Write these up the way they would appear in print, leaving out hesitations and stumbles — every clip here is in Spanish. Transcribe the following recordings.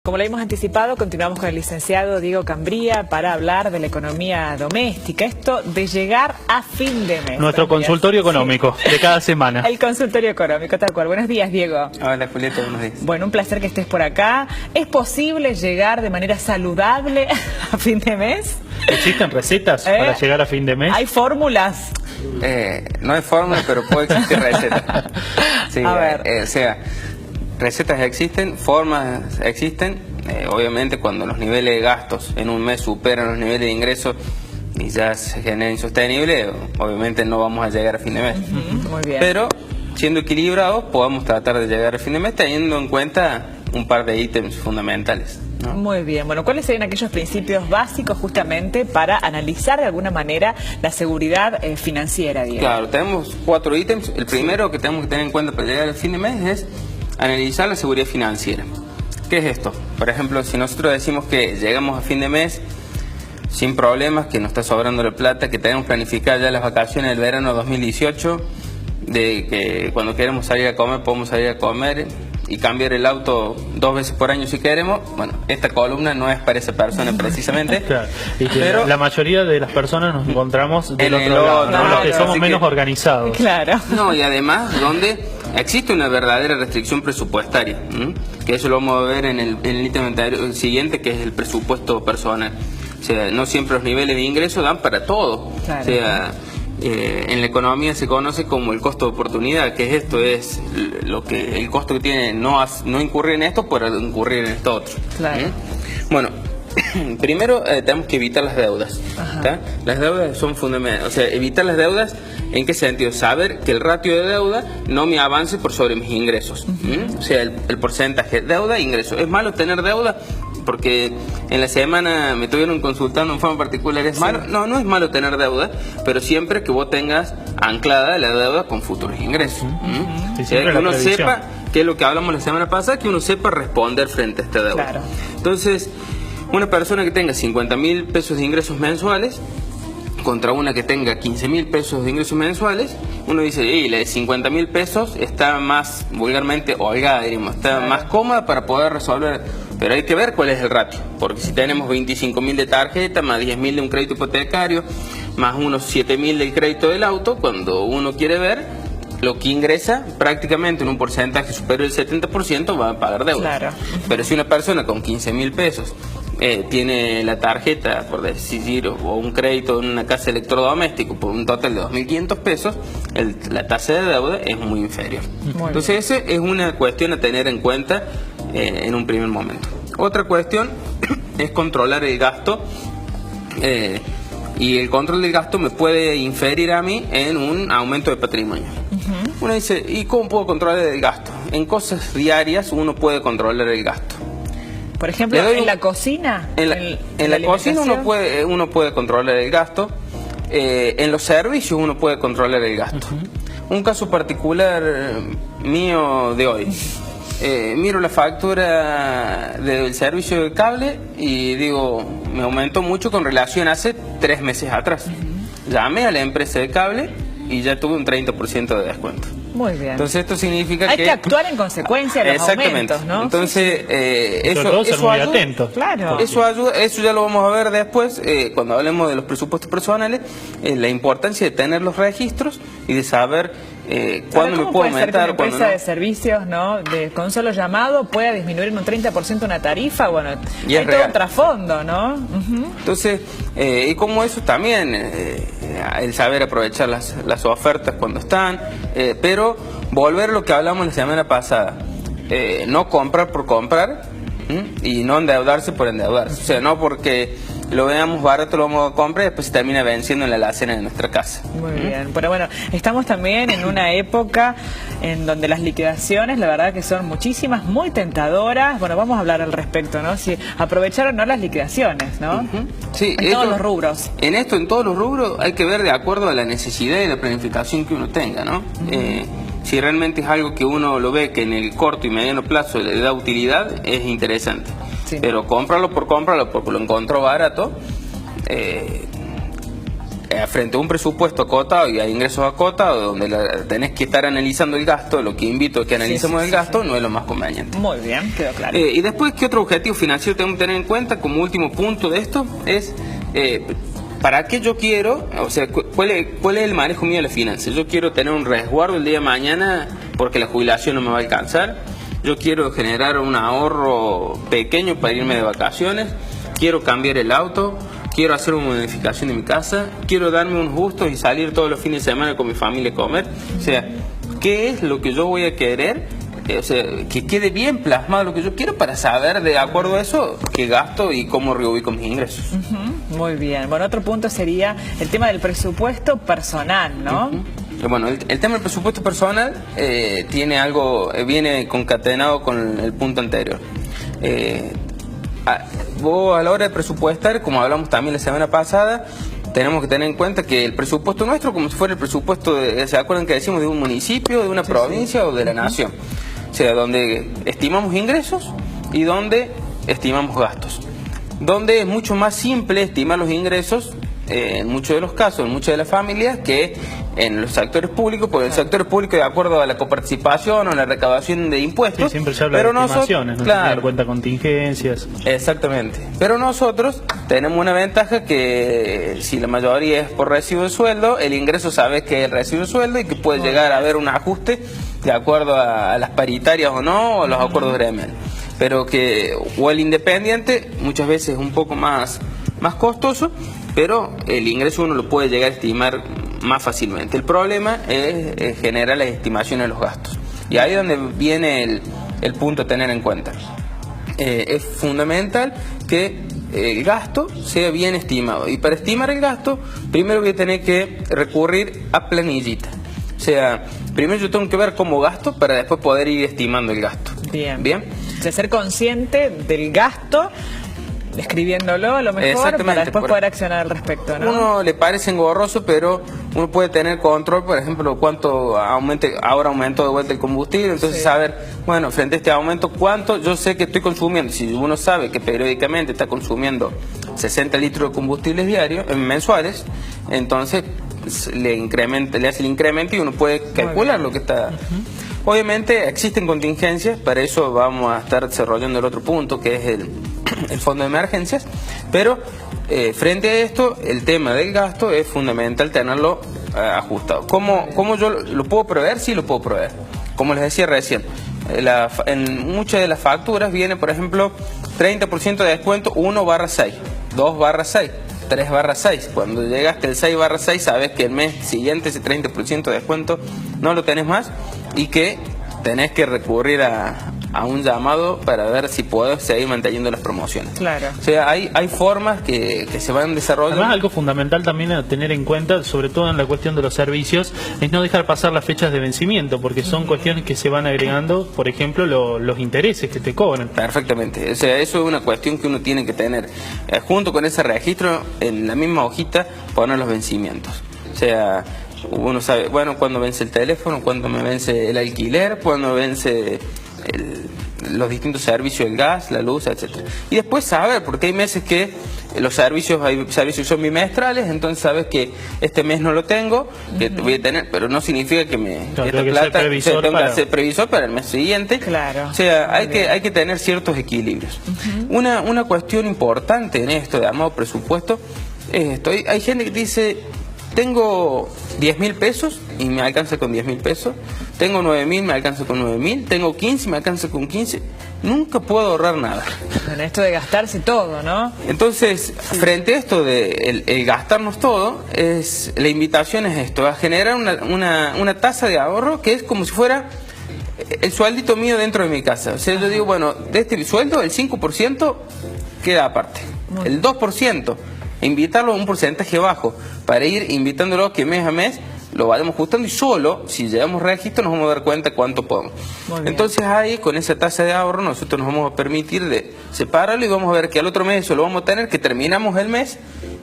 Como lo hemos anticipado, continuamos con el licenciado Diego Cambría para hablar de la economía doméstica. Esto de llegar a fin de mes. Nuestro consultorio económico de cada semana. El consultorio económico, tal cual. Buenos días, Diego. Hola, Julieta, buenos días. Bueno, un placer que estés por acá. ¿Es posible llegar de manera saludable a fin de mes? ¿Existen recetas para llegar a fin de mes? ¿Hay fórmulas? No hay fórmula, pero puede existir recetas. Sí, a ver. O sea, recetas existen, formas existen. Obviamente cuando los niveles de gastos en un mes superan los niveles de ingresos y ya se genera insostenible, obviamente no vamos a llegar a fin de mes. Muy bien. Pero siendo equilibrados podemos tratar de llegar a fin de mes teniendo en cuenta un par de ítems fundamentales, ¿no? Muy bien. Bueno, ¿cuáles serían aquellos principios básicos justamente para analizar de alguna manera la seguridad financiera, Diego? Claro, tenemos 4 ítems. El primero que tenemos que tener en cuenta para llegar al fin de mes es analizar la seguridad financiera. ¿Qué es esto? Por ejemplo, si nosotros decimos que llegamos a fin de mes sin problemas, que nos está sobrando la plata, que tenemos planificadas ya las vacaciones del verano 2018, de que cuando queremos salir a comer podemos salir a comer y cambiar el auto 2 veces por año si queremos, bueno, esta columna no es para esa persona precisamente. Claro, y que pero la mayoría de las personas nos encontramos del en otro lado, ¿no? claro, Los que somos así menos que, organizados. Claro. No, y además donde existe una verdadera restricción presupuestaria, que eso lo vamos a ver en el ítem anterior, siguiente, que es el presupuesto personal. O sea, no siempre los niveles de ingreso dan para todo. Claro. O sea, en la economía se conoce como el costo de oportunidad, que esto es lo que el costo que tiene no incurrir en esto por incurrir en esto otro. Claro. Bueno, primero tenemos que evitar las deudas. Las deudas son fundamentales. O sea, evitar las deudas, ¿en qué sentido? Saber que el ratio de deuda no me avance por sobre mis ingresos. O sea, el porcentaje deuda e ingreso. ¿Es malo tener deuda? Porque en la semana me estuvieron consultando en forma particular, ¿es malo? No, no es malo tener deuda, pero siempre que vos tengas anclada la deuda con futuros ingresos. Sí, O sea, que uno sepa, que es lo que hablamos la semana pasada, que uno sepa responder frente a esta deuda. Claro. Entonces, una persona que tenga 50.000 pesos de ingresos mensuales contra una que tenga 15.000 pesos de ingresos mensuales, uno dice, la de 50.000 pesos está más vulgarmente holgada, diríamos, está más cómoda para poder resolver. Pero hay que ver cuál es el ratio, porque si tenemos 25.000 de tarjeta, más 10.000 de un crédito hipotecario, más unos 7.000 del crédito del auto, cuando uno quiere ver lo que ingresa, prácticamente en un porcentaje superior al 70% va a pagar deuda. Claro. Pero si una persona con 15.000 pesos tiene la tarjeta, por decir, o un crédito en una casa electrodoméstico por un total de 2.500 pesos, la tasa de deuda es muy inferior. Entonces, esa es una cuestión a tener en cuenta en un primer momento. Otra cuestión es controlar el gasto, y el control del gasto me puede inferir a mí en un aumento de patrimonio. Uno dice, ¿y cómo puedo controlar el gasto? En cosas diarias uno puede controlar el gasto. Por ejemplo, en la cocina. En la cocina uno puede controlar el gasto. En los servicios uno puede controlar el gasto. Un caso particular mío de hoy. Miro la factura del servicio de cable y digo, me aumentó mucho con relación a hace 3 meses atrás. Llamé a la empresa de cable y ya tuve un 30% de descuento. Muy bien. Entonces esto significa hay que actuar en consecuencia de los aumentos, ¿no? Entonces eso muy ayuda. atentos. Claro. Eso ayuda, eso ya lo vamos a ver después cuando hablemos de los presupuestos personales, la importancia de tener los registros y de saber cuándo me puedo aumentar. Una empresa de servicios, ¿no? Con un solo llamado pueda disminuir en un 30% una tarifa, bueno, y hay todo un trasfondo, ¿no? Entonces, y como eso también, el saber aprovechar las ofertas cuando están, pero volver a lo que hablamos la semana pasada, no comprar por comprar y no endeudarse por endeudarse. O sea, no porque lo veamos barato lo vamos a comprar y después se termina venciendo en la alacena de nuestra casa. Muy bien, pero bueno, estamos también en una época en donde las liquidaciones, la verdad que son muchísimas, muy tentadoras. Bueno, vamos a hablar al respecto, ¿no? Si aprovechar o no las liquidaciones, ¿no? Sí, en todos los rubros. En todos los rubros hay que ver de acuerdo a la necesidad y la planificación que uno tenga, ¿no? Si realmente es algo que uno lo ve que en el corto y mediano plazo le da utilidad, es interesante. Sí. Pero cómpralo porque lo encontró barato, frente a un presupuesto acotado y a ingresos acotados, donde tenés que estar analizando el gasto, lo que invito es que analicemos el gasto, no es lo más conveniente. Muy bien, quedó claro. Y después, ¿qué otro objetivo financiero tengo que tener en cuenta como último punto de esto? Es ¿para qué yo quiero? O sea, ¿cuál es el manejo mío de las finanzas? Yo quiero tener un resguardo el día de mañana porque la jubilación no me va a alcanzar. Yo quiero generar un ahorro pequeño para irme de vacaciones. Quiero cambiar el auto. Quiero hacer una modificación de mi casa. Quiero darme unos gustos y salir todos los fines de semana con mi familia a comer. O sea, ¿qué es lo que yo voy a querer? O sea, que quede bien plasmado lo que yo quiero para saber de acuerdo a eso qué gasto y cómo reubico mis ingresos. Muy bien. Bueno, otro punto sería el tema del presupuesto personal, ¿no? Bueno, el tema del presupuesto personal tiene algo, viene concatenado con el punto anterior. Vos a la hora de presupuestar, como hablamos también la semana pasada, tenemos que tener en cuenta que el presupuesto nuestro, como si fuera el presupuesto, ¿se acuerdan que decimos de un municipio, de una provincia o de la nación? O sea, donde estimamos ingresos y donde estimamos gastos. Donde es mucho más simple estimar los ingresos, en muchos de los casos, en muchas de las familias, que en los sectores públicos, porque el sector público, de acuerdo a la coparticipación o la recaudación de impuestos, sí, siempre se habla pero de estimaciones, no se tienen en cuenta contingencias. Exactamente. Pero nosotros tenemos una ventaja que si la mayoría es por recibo de sueldo, el ingreso sabe que es el recibo de sueldo y que puede llegar a haber un ajuste de acuerdo a las paritarias o no, o a los acuerdos gremiales. Pero que, o el independiente, muchas veces es un poco más costoso, pero el ingreso uno lo puede llegar a estimar más fácilmente. El problema es generar las estimaciones de los gastos. Y ahí es donde viene el punto a tener en cuenta. Es fundamental que el gasto sea bien estimado. Y para estimar el gasto, primero voy a tener que recurrir a planillita. O sea, primero yo tengo que ver cómo gasto para después poder ir estimando el gasto. Bien. Bien. O sea, ser consciente del gasto, escribiéndolo a lo mejor, para después poder accionar al respecto, ¿no? Uno le parece engorroso, pero uno puede tener control, por ejemplo, cuánto ahora aumentó de vuelta el combustible, entonces saber, bueno, frente a este aumento, cuánto yo sé que estoy consumiendo. Si uno sabe que periódicamente está consumiendo 60 litros de combustibles diarios, mensuales, entonces le hace el incremento y uno puede calcular lo que está. Obviamente existen contingencias, para eso vamos a estar desarrollando el otro punto, que es el fondo de emergencias, pero frente a esto, el tema del gasto es fundamental tenerlo ajustado. ¿Cómo yo lo puedo prever? Sí, lo puedo prever. Como les decía recién, en muchas de las facturas viene, por ejemplo, 30% de descuento 1/6, 2/6, 3/6. Cuando llegaste al 6/6, sabes que el mes siguiente ese 30% de descuento no lo tenés más y que tenés que recurrir a un llamado para ver si podés seguir manteniendo las promociones. Claro. O sea, hay formas que se van desarrollando. Además, algo fundamental también a tener en cuenta, sobre todo en la cuestión de los servicios, es no dejar pasar las fechas de vencimiento, porque son cuestiones que se van agregando, por ejemplo, los intereses que te cobran. Perfectamente. O sea, eso es una cuestión que uno tiene que tener. Junto con ese registro, en la misma hojita, poner los vencimientos. O sea, uno sabe, bueno, cuándo vence el teléfono, cuándo me vence el alquiler, cuándo vence los distintos servicios, el gas, la luz, etcétera. Y después saber, porque hay meses que hay servicios que son bimestrales, entonces sabes que este mes no lo tengo, que voy a tener, pero no significa que esta plata tengo que ser previsor para el mes siguiente. Claro. O sea, hay que tener ciertos equilibrios. Una cuestión importante en esto de armado presupuesto es esto. Hay gente que dice: tengo 10.000 pesos y me alcanza con 10.000 pesos. Tengo 9.000, me alcanza con 9.000. Tengo 15, me alcanza con 15. Nunca puedo ahorrar nada. En esto de gastarse todo, ¿no? Entonces, frente a esto de el gastarnos todo, la invitación es esto, a generar una tasa de ahorro que es como si fuera el sueldito mío dentro de mi casa. O sea, yo digo, bueno, de este sueldo, el 5% queda aparte. El 2%. Invitarlo a un porcentaje bajo para ir invitándolo que mes a mes lo vayamos ajustando, y solo si llevamos registro nos vamos a dar cuenta cuánto podemos. Entonces ahí con esa tasa de ahorro nosotros nos vamos a permitir de separarlo y vamos a ver que al otro mes eso lo vamos a tener, que terminamos el mes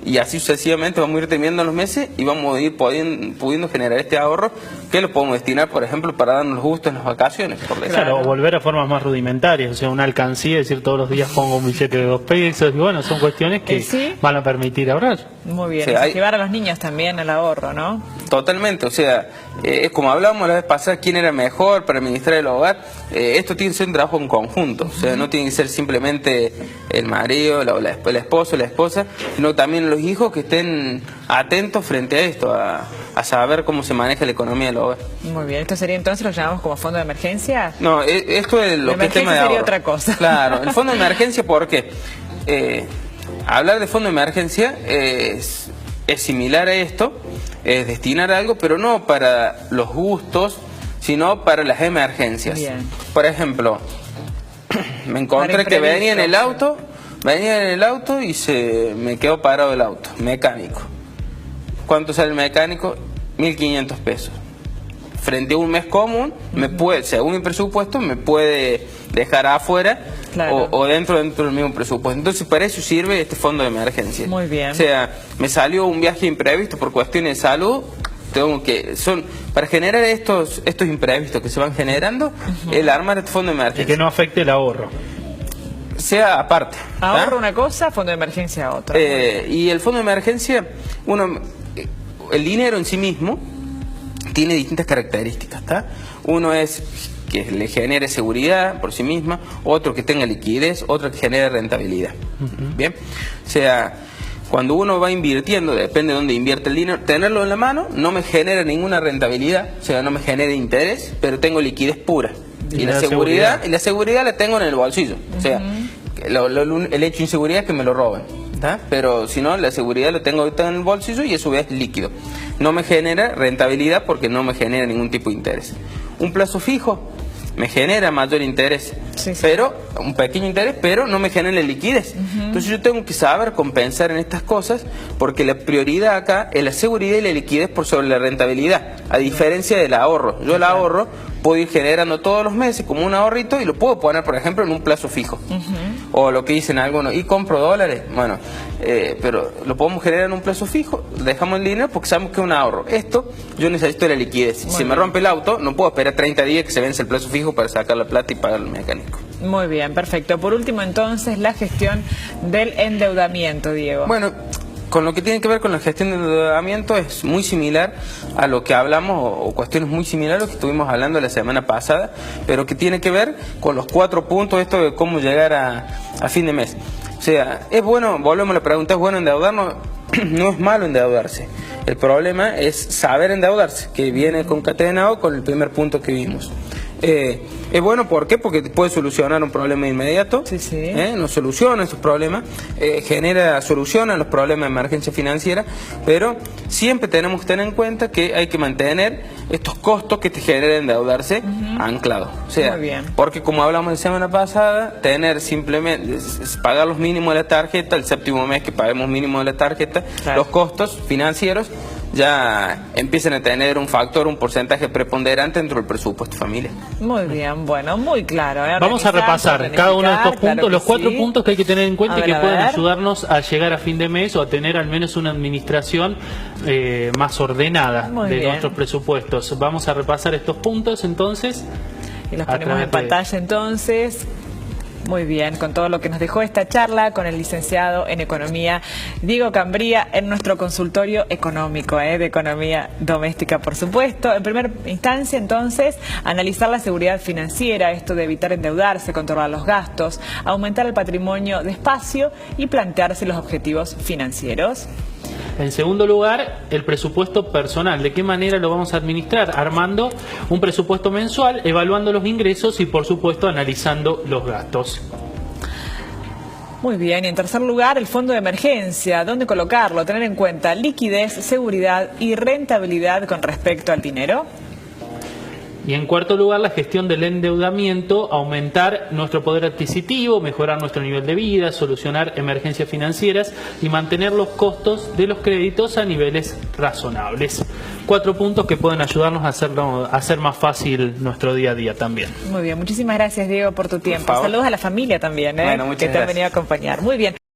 y así sucesivamente vamos a ir terminando los meses y vamos a ir pudiendo generar este ahorro que lo podemos destinar, por ejemplo, para darnos gusto en las vacaciones. Por decir. Claro, o volver a formas más rudimentarias, o sea, una alcancía, es decir, todos los días pongo un billete de 2 pesos, y bueno, son cuestiones que ¿Sí? van a permitir ahorrar. Muy bien, O sea, incentivar a los niños también el ahorro, ¿no? Totalmente, o sea, como hablábamos la vez pasada, quién era mejor para administrar el hogar, esto tiene que ser un trabajo en conjunto, o sea, no tiene que ser simplemente el marido, el esposo, la esposa, sino también los hijos que estén atentos frente a esto, a saber cómo se maneja la economía del hogar. Muy bien, esto sería entonces, lo llamamos como fondo de emergencia. No, esto es lo que es tema de sería ahorro. otra cosa. Claro, el fondo de emergencia, ¿por qué? Hablar de fondo de emergencia es similar a esto, es destinar algo, pero no para los gustos, sino para las emergencias. Bien. Por ejemplo, me encontré que venía en el auto y se me quedó parado el auto, mecánico. ¿Cuánto sale el mecánico? 1.500 pesos. Frente a un mes común, me puede, según mi presupuesto, me puede dejar afuera, claro, o dentro del mismo presupuesto. Entonces, para eso sirve este fondo de emergencia. Muy bien. O sea, me salió un viaje imprevisto por cuestiones de salud, para generar estos imprevistos que se van generando, el armar este fondo de Y emergencia. que no afecte el ahorro. Sea aparte. Ahorro una cosa, fondo de emergencia otra. Y el fondo de emergencia, el dinero en sí mismo tiene distintas características, ¿está? Uno es que le genere seguridad por sí misma, otro que tenga liquidez, otro que genere rentabilidad. Bien, o sea, cuando uno va invirtiendo, depende de dónde invierte el dinero, tenerlo en la mano no me genera ninguna rentabilidad, o sea, no me genera interés, pero tengo liquidez pura. Y la seguridad la tengo en el bolsillo. O sea, el hecho de inseguridad es que me lo roben, ¿tá? Pero si no, la seguridad lo tengo ahorita en el bolsillo y a su vez líquido. No me genera rentabilidad porque no me genera ningún tipo de interés. Un plazo fijo me genera mayor interés, sí. Pero un pequeño interés, pero no me genera liquidez. Entonces yo tengo que saber compensar en estas cosas, porque la prioridad acá es la seguridad y la liquidez por sobre la rentabilidad, a diferencia del ahorro. Yo el ahorro puedo ir generando todos los meses como un ahorrito y lo puedo poner, por ejemplo, en un plazo fijo. O lo que dicen algunos, y compro dólares, bueno, pero lo podemos generar en un plazo fijo, dejamos el dinero porque sabemos que es un ahorro. Esto, yo necesito la liquidez. Si me rompe el auto, no puedo esperar 30 días que se vence el plazo fijo para sacar la plata y pagar el mecánico. Muy bien, perfecto. Por último, entonces, la gestión del endeudamiento, Diego. Bueno, con lo que tiene que ver con la gestión del endeudamiento es muy similar a lo que hablamos, o cuestiones muy similares a lo que estuvimos hablando la semana pasada, pero que tiene que ver con los 4 puntos, esto de cómo llegar a fin de mes. O sea, es bueno, volvemos a la pregunta, ¿es bueno endeudarnos? No es malo endeudarse. El problema es saber endeudarse, que viene concatenado con el primer punto que vimos. Es bueno, ¿por qué? Porque puede solucionar un problema inmediato, sí. Nos soluciona esos problemas, soluciona los problemas de emergencia financiera, pero siempre tenemos que tener en cuenta que hay que mantener estos costos que te generen endeudarse anclados. O sea, muy bien. porque como hablamos la semana pasada, tener simplemente, pagar los mínimos de la tarjeta, el séptimo mes que paguemos mínimo de la tarjeta, claro, los costos financieros ya empiezan a tener un factor, un porcentaje preponderante dentro del presupuesto familiar. Muy bien, bueno, muy claro. Vamos a repasar cada uno de estos puntos, claro, los 4 sí. puntos que hay que tener en cuenta y que pueden ver. ayudarnos a llegar a fin de mes o a tener al menos una administración más ordenada de nuestros presupuestos. Vamos a repasar estos puntos entonces. Y los ponemos en pantalla entonces. Muy bien, con todo lo que nos dejó esta charla con el licenciado en Economía Diego Cambría en nuestro consultorio económico, de economía doméstica, por supuesto. En primera instancia, entonces, analizar la seguridad financiera, esto de evitar endeudarse, controlar los gastos, aumentar el patrimonio despacio y plantearse los objetivos financieros. En segundo lugar, el presupuesto personal. ¿De qué manera lo vamos a administrar? Armando un presupuesto mensual, evaluando los ingresos y, por supuesto, analizando los gastos. Muy bien, y en tercer lugar, el fondo de emergencia. ¿Dónde colocarlo? Tener en cuenta liquidez, seguridad y rentabilidad con respecto al dinero. Y en cuarto lugar, la gestión del endeudamiento, aumentar nuestro poder adquisitivo, mejorar nuestro nivel de vida, solucionar emergencias financieras y mantener los costos de los créditos a niveles razonables. 4 puntos que pueden ayudarnos a hacer más fácil nuestro día a día también. Muy bien, muchísimas gracias, Diego, por tu tiempo. Saludos a la familia también, bueno, que te han venido a acompañar. Muy bien.